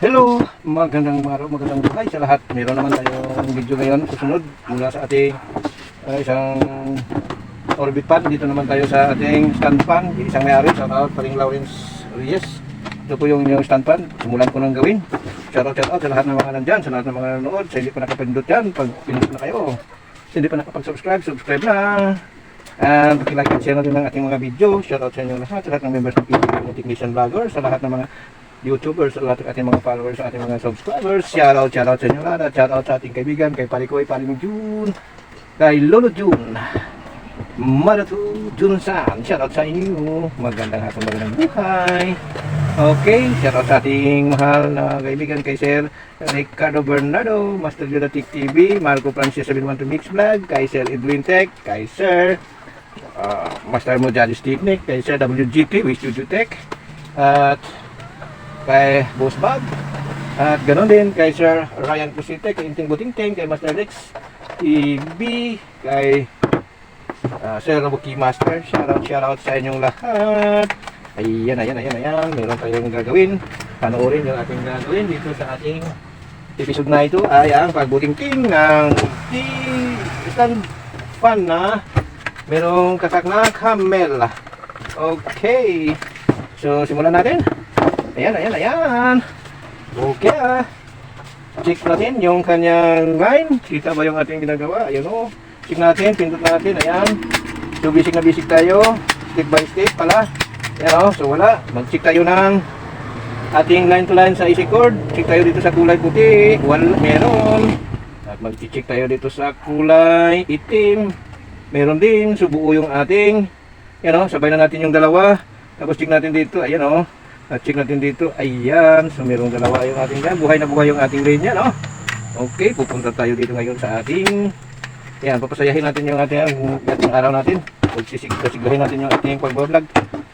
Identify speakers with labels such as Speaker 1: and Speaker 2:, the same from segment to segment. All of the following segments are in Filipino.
Speaker 1: Hello, magandang araw, magandang buhay sa lahat. Meron naman tayong video ngayon susunod mula sa ating isang orbit pan. Dito naman tayo sa ating stand pan. Isang may-ari, shoutout paring Lawrence Reyes. Ito po yung stand pan. Simulan ko nang gawin. Shoutout sa lahat ng mga nandyan, sa lahat ng mga nanonood. Sa hindi pa nakapindot dyan, pag pinindot na kayo. Sa hindi pa nakapag-subscribe, subscribe na. And pakilike and share na din ang ating mga video. Shoutout sa inyo lahat, sa lahat ng members ng PBB Technician Vlogger, sa lahat ng mga YouTubers, sa lahat ng ating mga followers, sa ating mga subscribers. Shoutout sa inyo lahat. Shoutout sa ating kaibigan, kay Parikoy, Paring June, kay Lolo June, Maratu Junsan. Shoutout sa inyo. Magandang hapon, magandang buhay. Okay, shoutout sa ating mahal na kaibigan, kay Sir Ricardo Bernardo, Master Judatic TV, Marco Francis 712 Mix Vlog, kay Sir Edwin Tech, kay Sir Master Mojadis Technique, kay Sir WGT, Wish Studio Tech, at kay Boss Bob, at ganoon din kay Sir Ryan Pusite, kay Inting Butingting, kay Master Rex TV, kay Sir Robuki Master. Shoutout sa inyong lahat. Ayan. Meron tayong gagawin. Panoorin yung ating gagawin dito sa ating episode na ito ay ang pagbutingting ng stand fan na merong kasak na camel. Okay, so simulan natin. Ayan. Okay, check natin yung kanyang line. Kita ba yung ating ginagawa? Ayan o. Check natin, pindot natin. Ayan. So basic na basic tayo. Step by step pala. Ayan o. So wala. Mag-check tayo ng ating line to line sa easy cord. Check tayo dito sa kulay puti. Wala, meron. At mag-check tayo dito sa kulay itim. Meron din. So buo yung ating. Ayan o. Sabay na natin yung dalawa. Tapos check natin dito. Ayan o. At check natin dito, ayan, so merong dalawa yung ating dyan, buhay na buhay yung ating linya, no? Okay, pupunta tayo dito ngayon sa ating, ayan, papasayahin natin yung ating araw natin, siglahin natin yung ating pag-vlog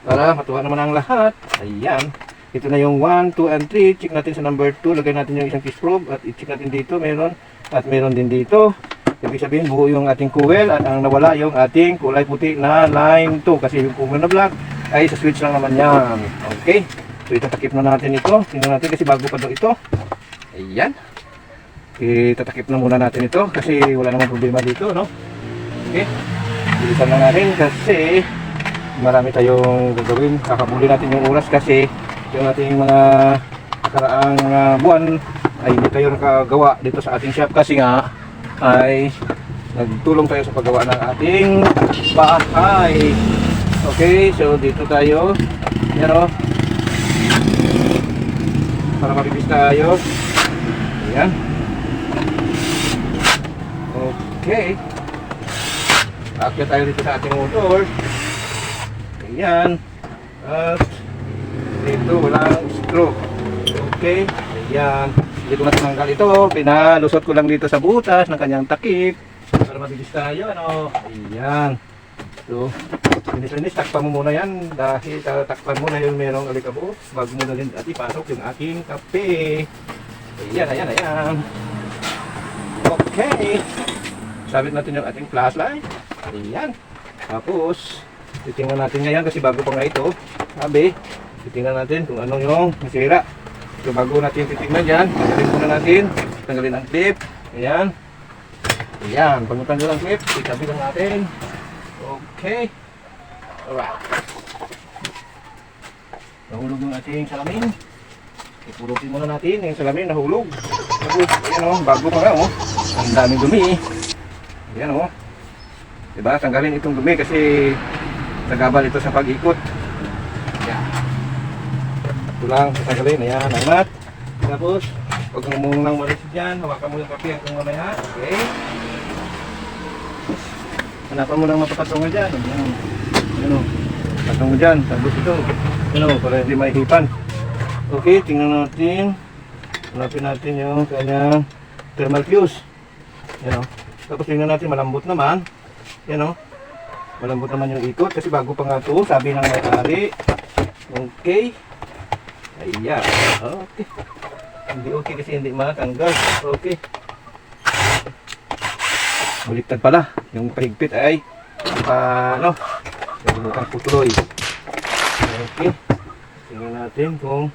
Speaker 1: para matuwa naman ang lahat. Ayan, ito na yung 1, 2, and 3, check natin sa number 2, lagay natin yung isang kiss probe, at i-check natin dito, meron, at meron din dito. Ibig sabihin, buo yung ating coil, at ang nawala yung ating kulay puti na line 2, kasi yung coil na black ay sa switch lang naman yan. Okay, so itatakip na natin ito. Tingnan natin kasi bago pa daw ito. Ayan, itatakip na muna natin ito kasi wala namang problema dito, no? Okay, bilisan na natin kasi marami tayong gagawin. Kakabuli natin yung oras kasi yung ating mga nakaraang buwan ay hindi tayo nakagawa dito sa ating shop kasi nga ay nagtulong tayo sa paggawa ng ating bahay. Okay, so dito tayo. Yan o. Para mabibis tayo. Ayan. Okay. Akyat tayo dito sa ating motor. Ayan. At dito walang screw. Okay. Ayan. Dito na tinanggal ito. Pinalusot ko lang dito sa butas ng kanyang takip. Para mabibis tayo. Ano? Ayan. So, linis, takpan mo muna yan dahil takpan mo na yung merong alikabok bago mo na din at ipasok yung aking kape. Ayan. Okay. Sabit natin yung ating flashlight. Ayan. Tapos, titingnan natin ngayon kasi bago pa nga ito. Sabi, titingnan natin kung ano yung nasira. So, bago natin titingnan yan, tanggalin muna natin. Tanggalin ang clip. Ayan. Pag natanggal ang clip, itabi lang natin. Okay. Alright. Nahulog yung ating salamin. Ipurutin muna natin yung salamin, nahulog. Tapos, ayan o, bago pa nga o. Ang daming dumi. Ayan o. Diba, tanggalin itong dumi kasi nagabal ito sa pag-ikot. Ayan. Ito lang, tanggalin. Ayan, angat. Tapos, pag munang malis dyan, hawakan mo yung kape hanggang mamaya. Okay. Hanapan mo lang mapapatungan dyan. Ayan o. Patungan dyan. Tapos ito. Ayan o. Para hindi maihipan. Okay. Tingnan natin. Hanapin natin yung kanyang thermal fuse. Ayan o. Tapos tingnan natin. Malambot naman. Ayan o. Malambot naman yung ikot. Kasi bago pa nga ito. Sabi ng may-ari. Okay. Ayan. Okay. Hindi okay kasi hindi matanggal. Okay. Baliktad pala, yung pahigpit ay nalimutan ko tuloy. Okay, tingnan natin kung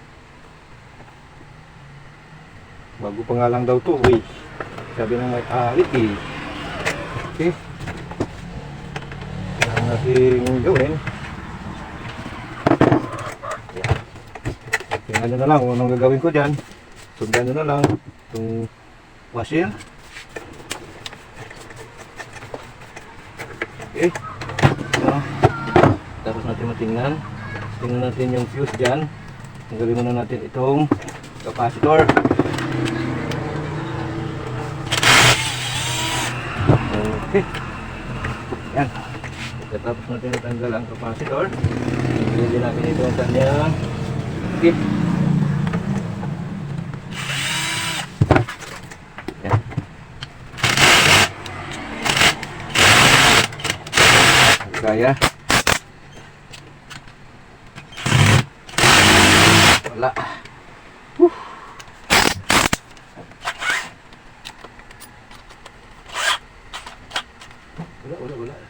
Speaker 1: Bago pa nga lang daw to, uy. Sabi ng may-ari eh. Okay. Kailangan natin gawin. Yan. Tingnan nyo na lang kung anong gagawin ko dyan. Sundan nyo na lang itong washer. Okay. So, tapos natin matingnan. Tingnan natin yung fuse dyan. Tanggalin muna natin itong capacitor. Okay. Yan. Pagkatapos natin natanggal ang capacitor, tanggalin natin ito ang kanyang kit. Yan. Kaya. Wala. Wala.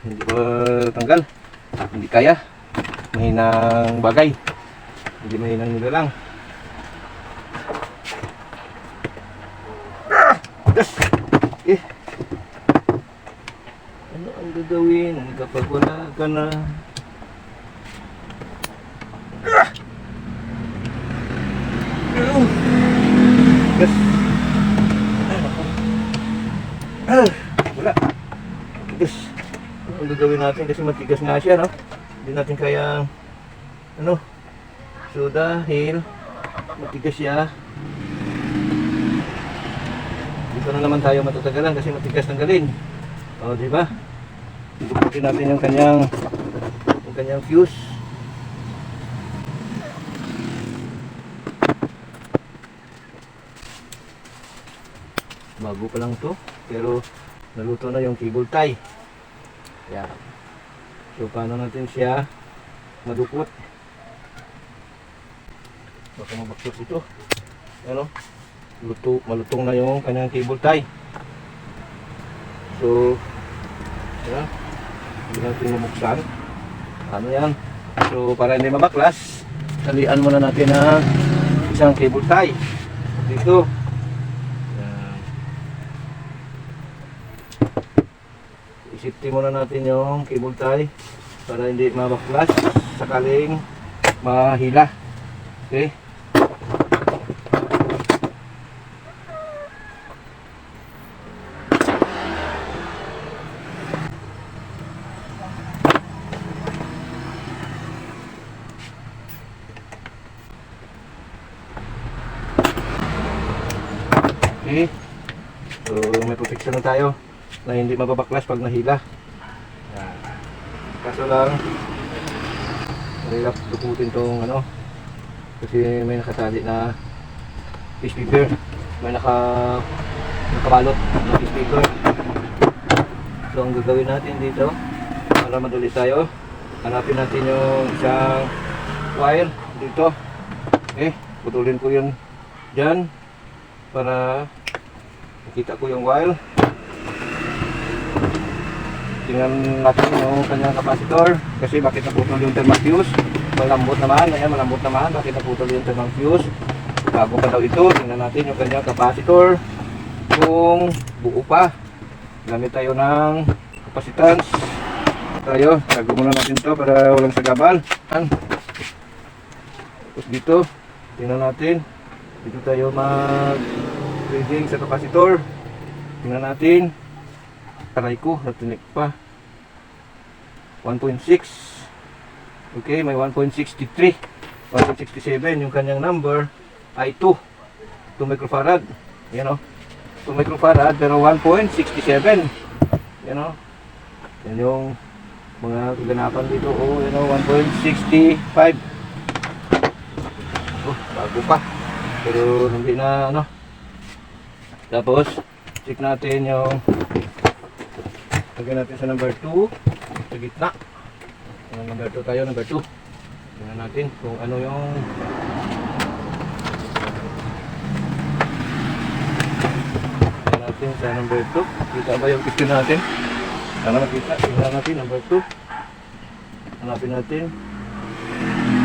Speaker 1: Hindi ba tanggal? Hindi kaya. Mahinang bagay. Hindi mahinang nilalang. Eh. Ano ang gagawin kapag wala ka na? Yes. Wala. Yes. Ano ang gagawin natin kasi matigas nga siya, no? Hindi natin kaya ano. So dahil matigas siya, dito na naman tayo matatagalan kasi matigas tanggalin. O, di ba? Ikutin natin yung kanyang fuse. Bago pa lang to, pero naluto na yung cable tie. Yan. So paano natin siya madukot? Baka mabaktos ito. Ano? Malutong na yung kanyang cable tie. So, yan. Hindi natin mabuksan. Ano yan? So para hindi mabaklas, talian muna natin ang isang cable tie. Dito. Isipti muna natin yung cable tie para hindi mabaklas sakaling mahila. Okay. Okay. So may protection na tayo na hindi mababaklas pag nahila. Yan. Kaso lang mahirap dukutin tong ano kasi may nakatali na fish paper, may nakabalot na fish paper. So ang gagawin natin dito para madali tayo, hanapin natin yung isang wire dito. Okay, putulin ko yun dyan para makita ko yung wire. Tingnan natin yung kanyang capacitor kasi bakit naputol yung thermal fuse. Malambot naman, ayan malambot naman. Bakit naputol yung thermal fuse? Bago pa daw ito, tingnan natin yung kanyang capacitor kung buo pa. Gamit tayo ng capacitance. Tago muna natin to para walang sagabal. Tapos dito, tingnan natin. Dito tayo mag-reading sa capacitor. Tingnan natin. Aray ko, natinik pa. 1.6. Okay, may 1.63. 1.67 yung kanyang number ay 2 microfarad. Yan o. 2 microfarad pero 1.67. Yan o. Yan yung mga kaganapan dito. Oh, yan o, 1.65. Oh, bago pa. Pero hindi na ano. Tapos, check natin yung lagyan natin sa number 2 sa gitna. Number 2 tayo, number 2. Tingnan natin kung ano yung tingnan natin sa number 2. Kita ba yung piston natin? Sana makita. Tingnan natin number 2. Hanapin natin.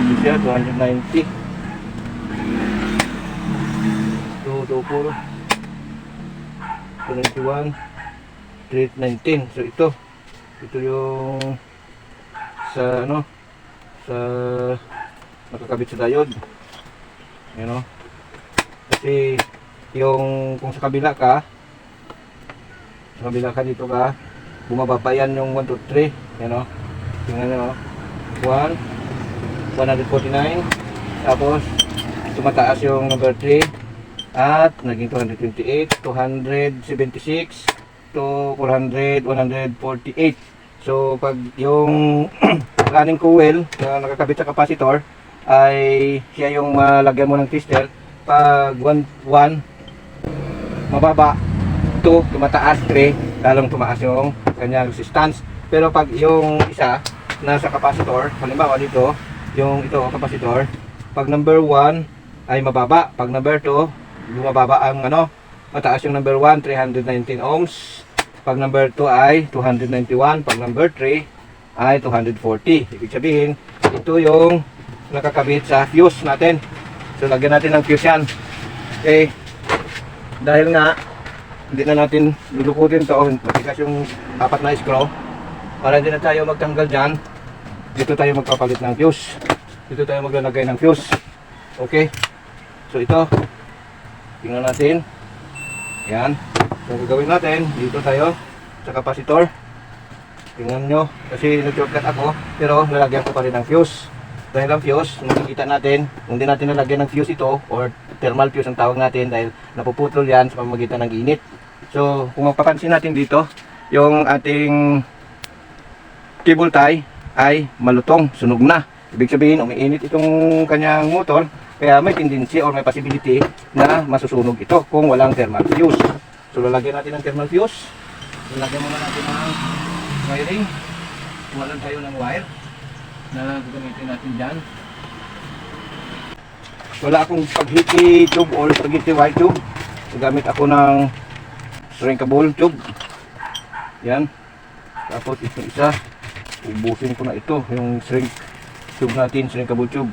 Speaker 1: Ito siya, 290. 224. 291, 319. So ito yung sa ano, sa nakakabit sa diode. Ayan o. Kasi yung kung sa kabila ka dito ka, bumababa yan yung 1, 2, 3. Ayan o. Tingnan nyo o. 1, 149. Tapos tumataas yung number 3 at naging 228, 276 to 400, 148. So pag yung running coil na nakakabit sa capacitor ay siya yung malagyan mo ng tester, pag 1 mababa, 2 tumataas, 3 lalong tumaas yung kanyang resistance. Pero pag yung isa nasa capacitor, halimbawa dito yung ito capacitor, pag number 1 ay mababa, pag number 2 bumababa ang ano, mataas yung number 1, 319 ohms. Pag number 2 ay 291, pag number 3 ay 240. Ibig sabihin, ito yung nakakabit sa fuse natin. So lagyan natin ng fuse yan. Okay. Dahil nga hindi na natin lulukutin to, matigas yung 4 na screw, para hindi na tayo magtanggal dyan, dito tayo magpapalit ng fuse. Dito tayo maglalagay ng fuse. Okay. So ito, tingnan natin. Yan. So gagawin natin, dito tayo sa capacitor. Tingnan nyo, kasi nag-shortcut ako, pero lalagyan ko pa rin ng fuse. Dahil ang fuse, makikita natin, kung di natin nalagyan ng fuse ito, or thermal fuse ang tawag natin, dahil napuputol yan sa pamamagitan ng init. So kung mapapansin natin dito, yung ating cable tie ay malutong, sunog na. Ibig sabihin, umiinit itong kanyang motor, kaya may tendency or may possibility na masusunog ito kung walang thermal fuse. So lalagyan natin ng thermal fuse. Lalagyan muna natin ng wiring. Kuha tayo ng wire na gagamitin natin dyan. Wala akong spaghetti tube or spaghetti wire tube. Gamit ako ng shrinkable tube. Yan. Tapos ito isa, ubusin ko na ito, yung shrink tube natin, shrinkable tube.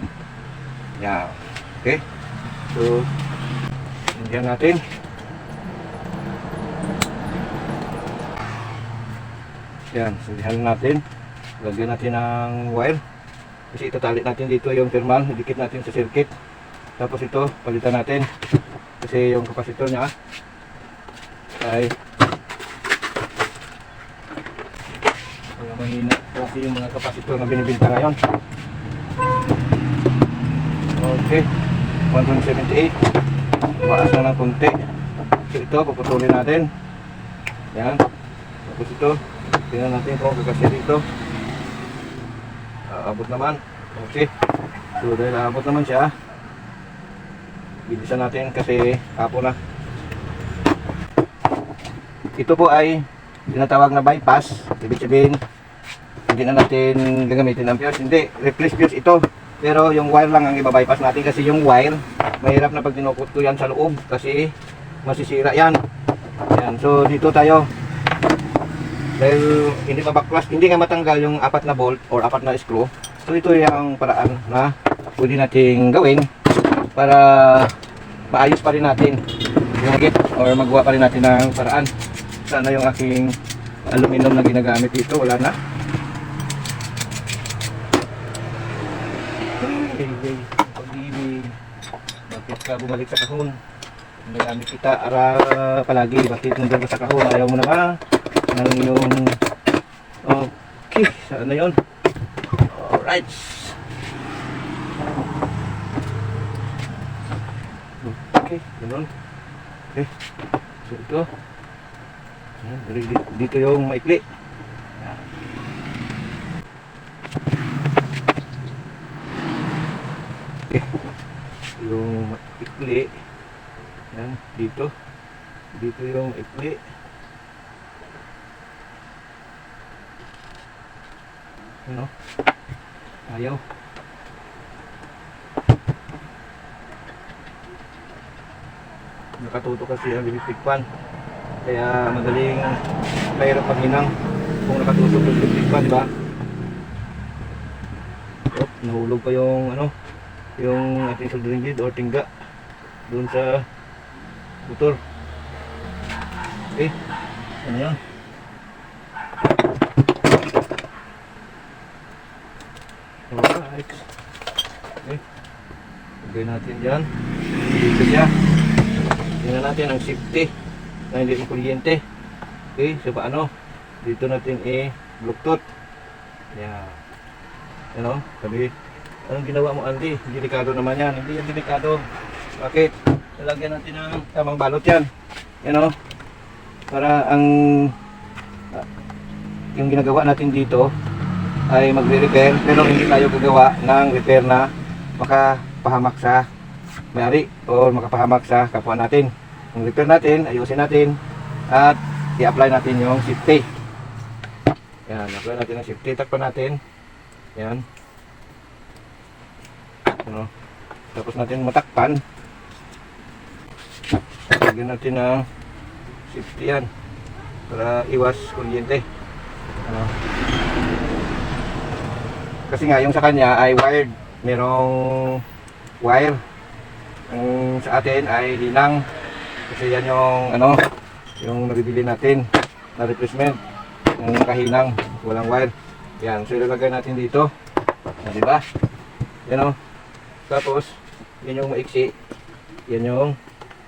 Speaker 1: Yan. Okay. So, hindihan natin. Yan, hindihan natin. Lagyan natin ng wire. Kasi itatali natin dito yung thermal, idikit natin sa circuit. Tapos ito, palitan natin. Kasi yung capacitor niya ay mga mahina kasi yung mga capacitor na binibinta ngayon. Okay. 178. Baas na ng konti. So ito, puputulin natin. Yan. Tapos ito, tingnan natin kung kakasya dito. Abot naman. Okay. So dahil abot naman siya, bilisan natin kasi hapon na. Ito po ay tinatawag na bypass. Ibig sabihin, hindi na natin gagamitin ang fuse. Hindi, replace fuse ito. Pero yung wire lang ang iba-bypass natin kasi yung wire, mahirap na pag dinukot ko yan sa loob kasi masisira yan. Yan. So dito tayo. Dahil hindi mabaklas, hindi nga matanggal yung 4 na bolt or 4 na screw. So ito yung paraan na pwede nating gawin para maayos pa rin natin yung git or magawa pa rin natin ng paraan. Sana yung aking aluminum na ginagamit dito, wala na. Hey, pag-ibig, bakit ka bumalik sa kahon? Nagamit kita ara palagi, bakit nandun ka sa kahon? Ayaw mo na ba? Ang yung okay, saan na yun? Alright. Okay, ganun. Okay, so ito dito yung maikli. Okay, yung maikli yan, dito yung maikli. Ano? Ayaw. Nakatuto kasi ang electric fan. Kaya madaling mahirap maghinang kung nakatutok yung electric fan, di ba? Oh, nahulog pa yung ano, yung ating soldering lead or tingga doon sa motor. Okay. Ano yan? Alright. Okay. Lagay natin dyan. Dito siya. Tingnan natin ang safety na hindi kuryente. Okay, so paano? Dito natin i-bluetooth. Yan. Ano? Sabi, anong ginawa mo, Andy? Delikado naman yan. Hindi yan delikado. Bakit? Lalagyan natin ng tamang balot yan. Yan o. Para ang yung ginagawa natin dito ay magre-repair, pero hindi tayo gagawa ng repair na makapahamak sa may-ari o makapahamak sa kapwa natin. Yung repair natin, ayusin natin at i-apply natin yung safety. Yan, apply natin ang safety. Takpan natin. Yan. Ano? Tapos natin matakpan. Lagyan natin ng safety yan para iwas kuryente. Ano? Kasi nga yung sa kanya ay wired, merong wire. Yung sa atin ay hinang. Kasi yan yung ano, yung nabibili natin na replacement. Yung nakahinang, walang wire. Yan, so ilalagay natin dito. Di ba? Yan o. Tapos, yan yung maiksi. Yan yung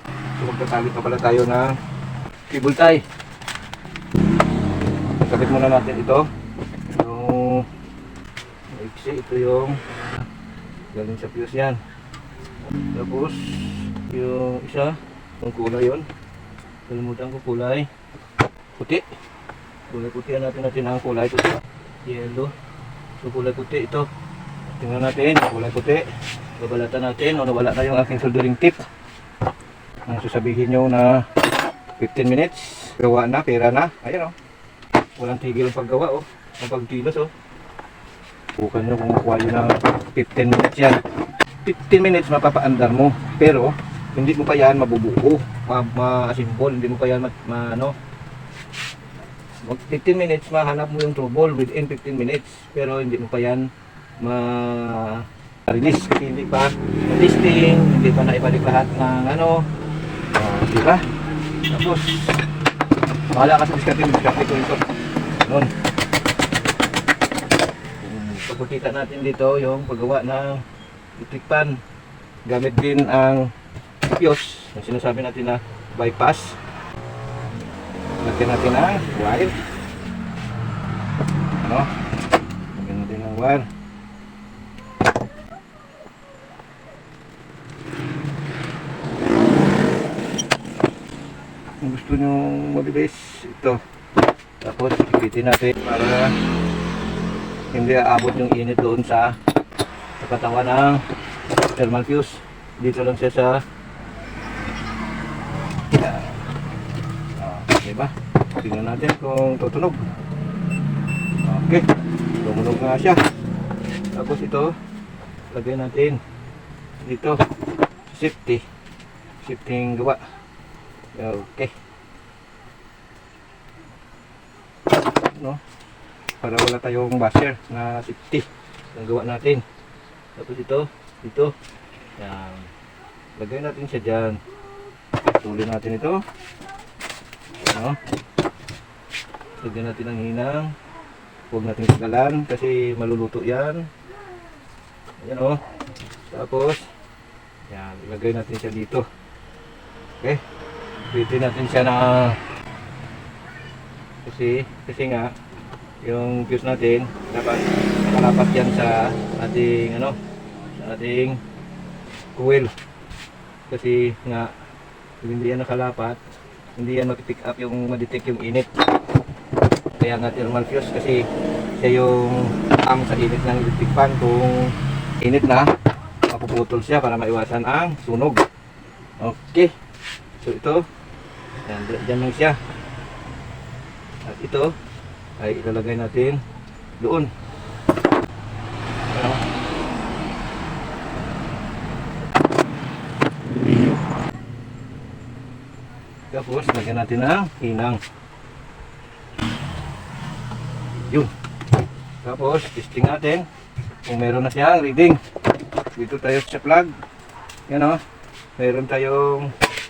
Speaker 1: so magkasali pa pala tayo ng cable tie. Kapit muna natin ito. Yung maiksi, ito yung galing sa fuse yan. Tapos, yung isa, yung kulay yun. Kalimutan ko kulay puti. Kulay puti natin ang kulay puti. Yellow. So kulay puti ito. Tingnan natin, kulay puti. Babalatan natin o nawala na yung aking soldering tip. Ang sasabihin nyo na 15 minutes, gawa na, pera na. Ayan o. Walang tigil ang paggawa o. Ang pagkilos o. Bukan nyo kung makuha nyo ng 15 minutes yan. 15 minutes mapapaandar mo. Pero, hindi mo pa yan mabubuo. Ma-assemble. Hindi mo pa yan 15 minutes mahanap mo yung trouble within 15 minutes. Pero hindi mo pa yan ma-release. Kasi hindi pa testing. Hindi pa naibalik lahat ng diba? Tapos, mahala ka sa diskarte ko ito. Ganun. Pagkita natin dito yung paggawa ng electric pan. Gamit din ang fuse, yung sinasabi natin na bypass. Lagyan natin ang wire. Ano? Lagyan natin ang wire. Kung gusto nyo mabilis, ito. Tapos, ipitin natin para hindi aabot yung init doon sa katawan ng thermal fuse. Dito lang siya sa diba? Tingnan natin kung tutunog. Okay, tumunog nga siya. Tapos ito, lagay natin dito, safety yung gawa. Okay, no? Para wala tayong basher na safety ang gawa natin. Tapos ito, dito yan, lagay natin siya dyan. Tuloy natin ito. Ano? Lagyan natin ng hinang. Huwag natin tagalan kasi maluluto yan. Ayan o. Tapos, yan, ilagay natin siya dito. Okay? Pwede natin siya na kasi nga yung fuse natin dapat nakalapat yan sa ating sa ating coil. Kasi nga hindi yan nakalapat, hindi yan mag-pick up yung ma-detect yung init. Kaya nga thermal fuse kasi siya yung ang sa init ng electric fan. Kung init na, mapuputol siya para maiwasan ang sunog. Okay. So ito, yan, dyan lang siya. At ito ay ilalagay natin doon. Ano? Tapos, lagyan natin ng hinang. Yun. Tapos, testing natin kung meron na siyang reading. Dito tayo sa plug. Yan o. Meron tayong,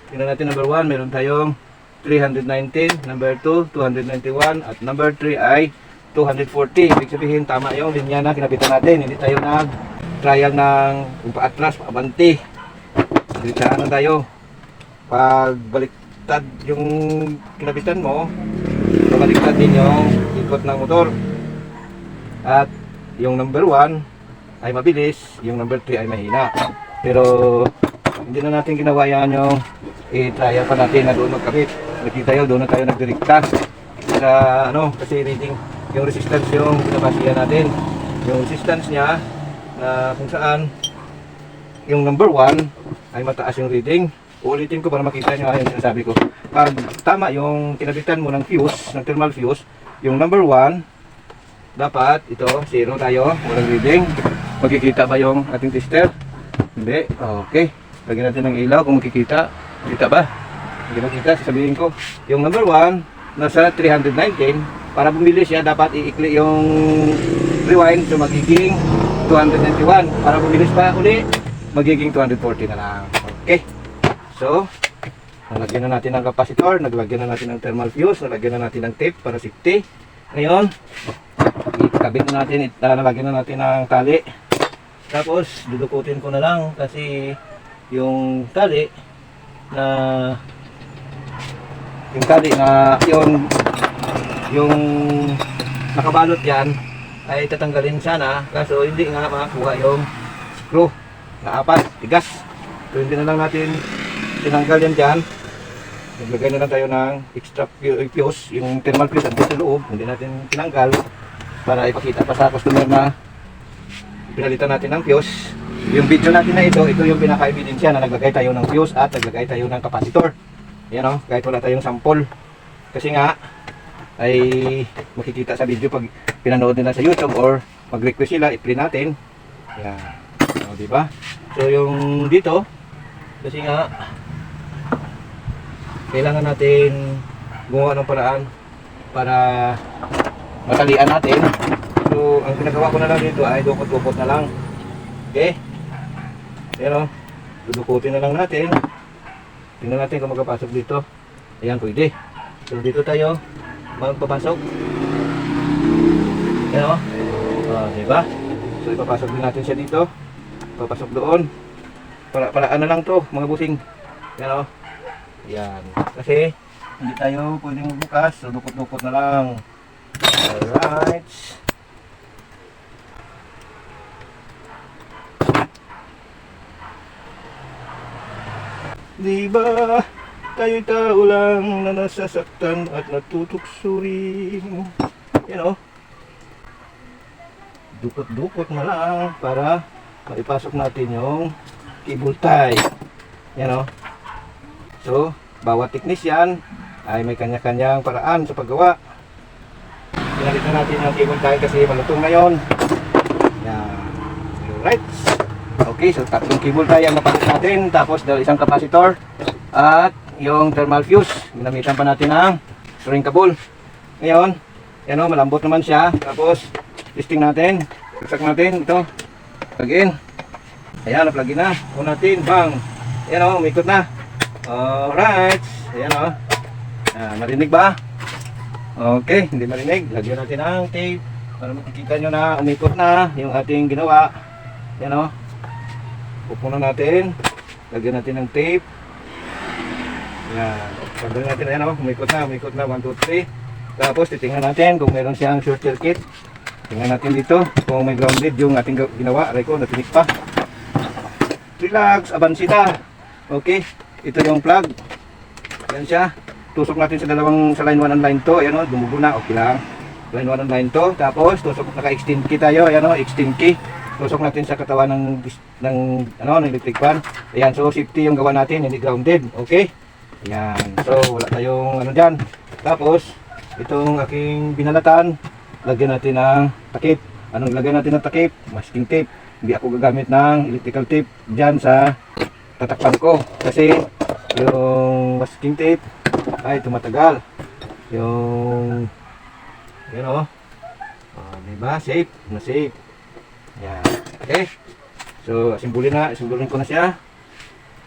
Speaker 1: tingnan natin number 1, meron tayong 319, number 2, 291, at number 3 ay 240. Ibig sabihin, tama yung linya na kinabitan natin. Hindi tayo nag-trial ng kung paatras, paabanti. Diretsahan na tayo. Pag baliktad yung kinabitan mo, baliktad din yung ikot ng motor. At yung number 1 ay mabilis, yung number 3 ay mahina. Pero hindi na natin ginawa yan yung i-trial pa natin na doon magkabit. Nakita tayo, doon na tayo nagdirekta. Sa ano, kasi reading yung resistance yung binabasihan natin. Yung resistance niya na kung saan yung number 1 ay mataas yung reading. Uulitin ko para makita nyo yung sinasabi ko. Pag tama yung kinabitan mo ng fuse, ng thermal fuse, yung number 1 dapat ito, 0 tayo, walang reading. Makikita ba yung ating tester? Hindi. Okay. Lagyan natin ng ilaw kung makikita. Kita ba? Hindi makita, sasabihin ko. Yung number 1, nasa 319. Para bumili siya, dapat iikli yung rewind. So magiging 291. Para bumilis pa uli, magiging 240 na lang. Okay. So, nalagyan na natin ng capacitor, naglagyan na natin ng thermal fuse, nalagyan na natin ng tape para safety. Ngayon, ikabit na natin, nalagyan na natin ng tali. Tapos, dudukutin ko na lang kasi yung tali na yung nakabalot yan ay tatanggalin sana, kaso hindi nga makakuha yung screw na 4, tigas. So hindi na lang natin tinanggal yan dyan. Naglagay na lang tayo ng extra fuse, yung thermal fuse andito sa loob, hindi natin tinanggal para ipakita pa sa customer na pinalitan natin ng fuse. Yung video natin na ito yung pinaka-ebidensya na naglagay tayo ng fuse at naglagay tayo ng capacitor. Yan o, kahit wala tayong sample. Kasi nga, ay makikita sa video pag pinanood nila sa YouTube or mag-request sila, i-print natin. Yan. O, diba? So, yung dito, kasi nga, kailangan natin gumawa ng paraan para matalian natin. So, ang pinagawa ko na lang dito ay dukot-dukot na lang. Okay? Yan o, dudukutin na lang natin. Tingnan natin kung magpapasok dito. Ayan, pwede. So, dito tayo magpapasok. Yan o. Diba? So, ipapasok din natin siya dito. Papasok doon. Paraan na lang to, mga busing. Yan o. Yan. Kasi, hindi tayo pwedeng magbukas. So, dukot-dukot na lang. Alright. Diba, tayo'y tao lang na nasasaktan at natutuksurin. Yan o. Dukot-dukot na lang para maipasok natin yung cable tie. Yan o. So, bawat technician ay may kanya-kanyang paraan sa paggawa. Pinalitan natin yung cable tie kasi malutong na yun. Yan. Alright. Okay, so tatlong cable tie ang napalit natin, tapos isang capacitor at yung thermal fuse. Ginamitan pa natin ng string cable. Ngayon, yan o, malambot naman siya. Tapos, testing natin. Saksak natin ito. Plug in. Ayan, na-plug in na. Kung natin, bang. Ayan o, umikot na. Alright. Ayan o. Marinig ba? Okay, hindi marinig. Lagyan natin ang tape para makikita nyo na umikot na yung ating ginawa. Ayan o. Pupunan natin. Lagyan natin ng tape. Yan. Lagyan natin, ayan o, umikot na, 1, 2, 3. Tapos titingnan natin kung meron siyang short circuit. Tingnan natin dito kung may grounded yung ating ginawa. Aray ko, natinik pa. Relax, abansita. Okay, ito yung plug. Yan siya. Tusok natin sa line 1 and line 2. Ayan o, dumugo na, okay lang. Line 1 and line 2. Tapos tusok, naka-extend key tayo. Ayan o, extend key. Tusok natin sa katawan ng electric fan. Ayan, so safety yung gawa natin, hindi grounded. Okay? Ayan, so wala tayong ano dyan. Tapos, itong aking binalatan, lagyan natin ng takip. Anong lagyan natin ng takip? Masking tape. Hindi ako gagamit ng electrical tape dyan sa tatakpan ko. Kasi, yung masking tape ay tumatagal. Yung, yun o. Diba? Safe. Na safe. Yan. Okay. So, simbulin ko na siya.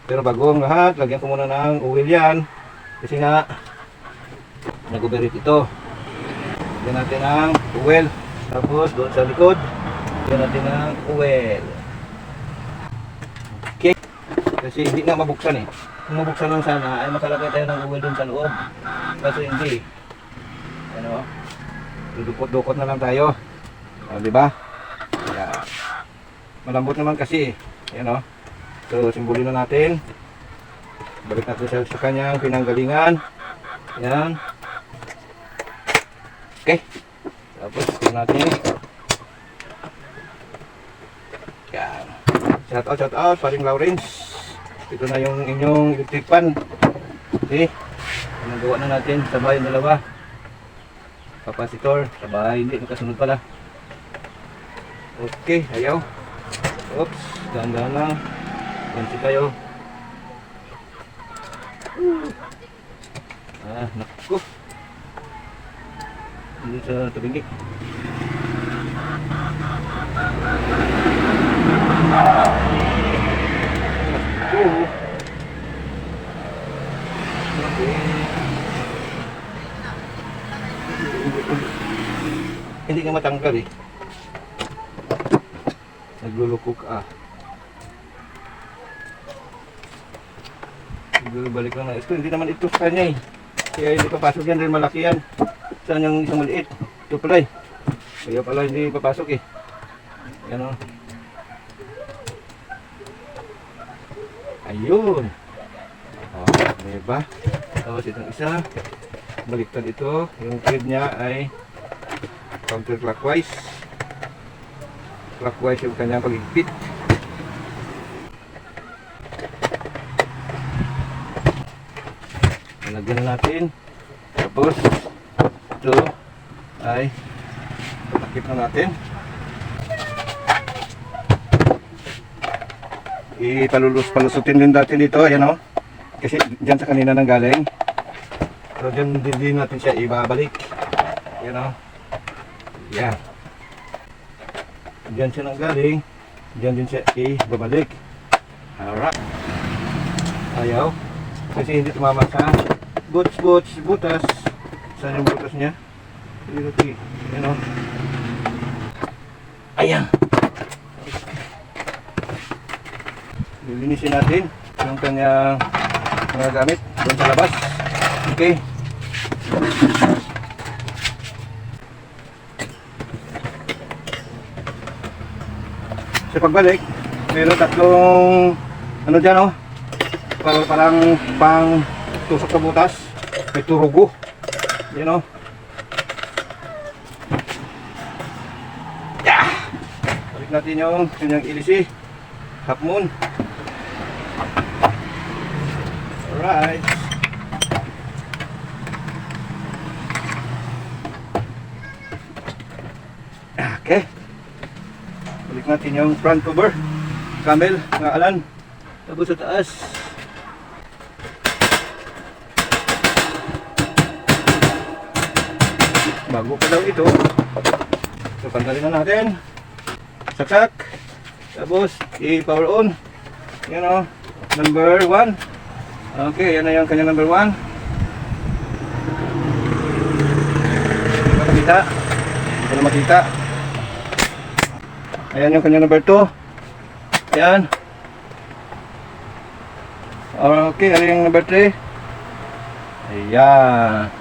Speaker 1: Pero bago ang lahat, lagyan ko muna ng oil yan. Kasi nga, nag-overheat ito. Lagyan natin ang oil. Tapos doon sa likod, lagyan natin ang oil. Okay. Kasi hindi nga mabuksan eh. Kung mabuksan lang sana, ay makalagay tayo ng oil doon sa loob. Kaso hindi. Ano? Dudukot-dukot na lang tayo. Di ba? Yan. Malambot naman kasi. Yan o. So, simbolin na natin. Balik natin sa kanyang pinanggalingan. Yan. Okay. Tapos, ito natin. Yan. Shout out, paring Lawrence. Ito na yung inyong electric fan. Okay. Nagawa na natin. Sabay yung dalawa. Kapasitor. Sabay. Hindi. Nakasunod pala. Okay. Ayaw. Oops. Dahan-dahan lang. Gansi tayo. Naku. Hindi sa tabingik. Hindi nga matanggal eh. Naglulukok balik lang na ito. Hindi naman ito sa kanya eh. Kaya hindi papasok yan dahil malaki yan. Saan yung isang maliit? Ito pala eh. Kaya pala hindi papasok eh. Yan o. Ayun. Diba? Tapos itong isa. Baliktad ito. Yung thread niya ay counterclockwise. Clockwise yung kanyang pag-igpit. Lagyan na natin. Tapos ito ay patakip na natin. Palusutin din natin dito. Ayan o. Kasi dyan sa kanina nang galing. So dyan din natin siya ibabalik. Ayan o. Yan. Dyan siya nang galing. Dyan din siya ibabalik. Alright. Ayaw. Kasi hindi tumama sa butas. Saan yung butas niya? Ayan o. Ayan. Lilinisin natin yung kanyang mga gamit doon sa labas. Okay. Sa pagbalik, meron tatlong ano dyan o. Parang pang tusok sa butas. May turugo. Yan o. Yeah! Balik natin yung kanyang ilisi. Half moon. Alright. Okay. Balik natin yung front cover. Camel, nga alan. Tapos sa taas. Bago pa daw ito. So, panggalin na natin. Saksak. Tapos, i-power on. Yan o. Number 1. Okay, yan na yung kanyang number 1. Hindi pa makita. Hindi na makita. Ayan yung kanyang number 2. Ayan. Okay, ayan yung number 3. Ayan.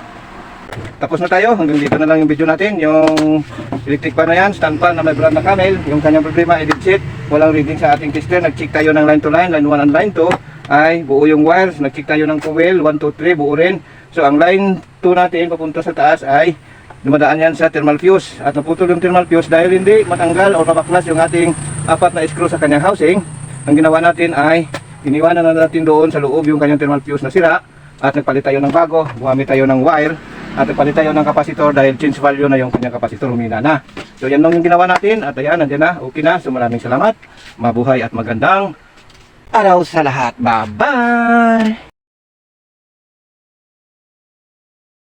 Speaker 1: Tapos na tayo. Hanggang dito na lang yung video natin. Yung electric fan na yan, stand fan na may brand na Camel. Yung kanyang problema, edit sheet. Walang reading sa ating tester. Nag-check tayo ng line to line, line 1 and line 2. Ay buo yung wires. Nag-check tayo ng coil, 1, 2, 3, buo rin. So ang line 2 natin papunta sa taas ay dumadaan yan sa thermal fuse. At naputol yung thermal fuse dahil hindi matanggal o mabaklas yung ating 4 na screw sa kanyang housing. Ang ginawa natin ay iniwanan na natin doon sa loob yung kanyang thermal fuse na sira. At nagpalit tayo ng bago, gumamit tayo ng wire. At nagpalit tayo ng kapasitor dahil change value na yung kanyang kapasitor, humina na. So yan lang yung ginawa natin. At ayan, nandiyan na, okay na. So maraming salamat. Mabuhay at magandang araw sa lahat. Bye-bye!